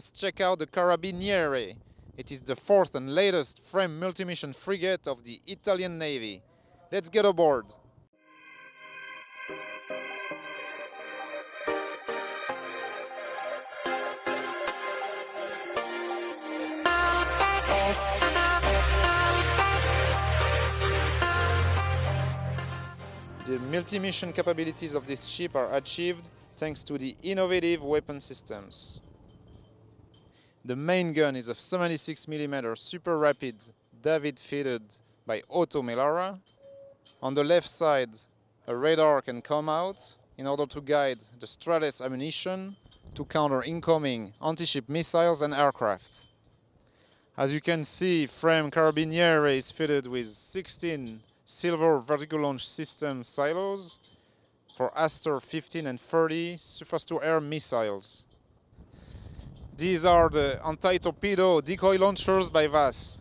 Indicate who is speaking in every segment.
Speaker 1: let's check out the Carabiniere. It is the fourth and latest frame multi-mission frigate of the Italian Navy. Let's get aboard! The multi-mission capabilities of this ship are achieved thanks to the innovative weapon systems. The main gun is a 76mm super rapid David fitted by Otto Melara. On the left side, a radar can come out in order to guide the Strales ammunition to counter incoming anti-ship missiles and aircraft. As you can see, frame Carabiniere is fitted with 16 silver vertical launch system silos for Aster 15 and 30 surface-to-air missiles. These are the anti-torpedo decoy launchers by VAS.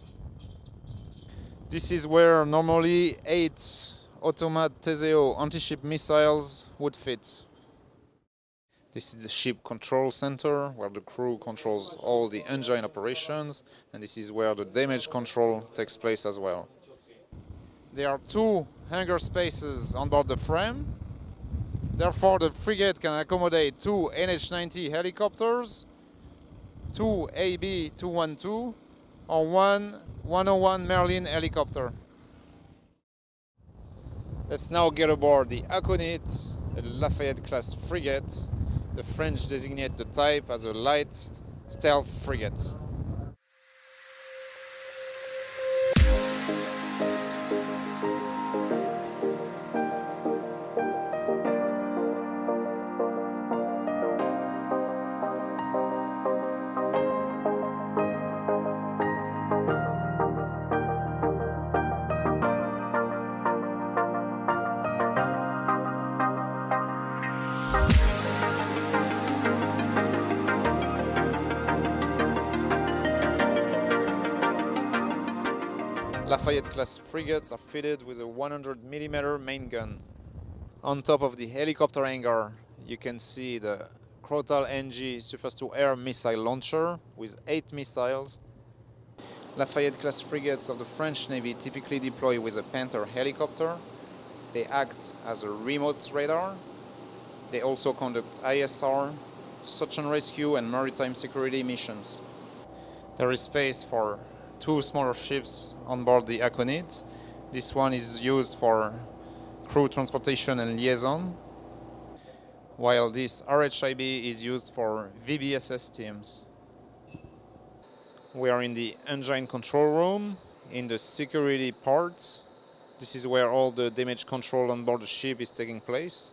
Speaker 1: This is where normally 8 Automat Teseo anti-ship missiles would fit. This is the ship control center where the crew controls all the engine operations, and this is where the damage control takes place as well. There are 2 hangar spaces on board the frame. Therefore, the frigate can accommodate 2 NH-90 helicopters, 2 AB-212, or 1 101 Merlin helicopter. Let's now get aboard the Aconite, a Lafayette-class frigate. The French designate the type as a light stealth frigate. Lafayette-class frigates are fitted with a 100mm main gun. On top of the helicopter hangar, you can see the Crotal NG surface-to-air missile launcher with 8 missiles. Lafayette-class frigates of the French Navy typically deploy with a Panther helicopter. They act as a remote radar. They also conduct ISR, search and rescue, and maritime security missions. There is space for 2 smaller ships on board the Aconite. This one is used for crew transportation and liaison, while this RHIB is used for VBSS teams. We are in the engine control room, in the security part. This is where all the damage control on board the ship is taking place.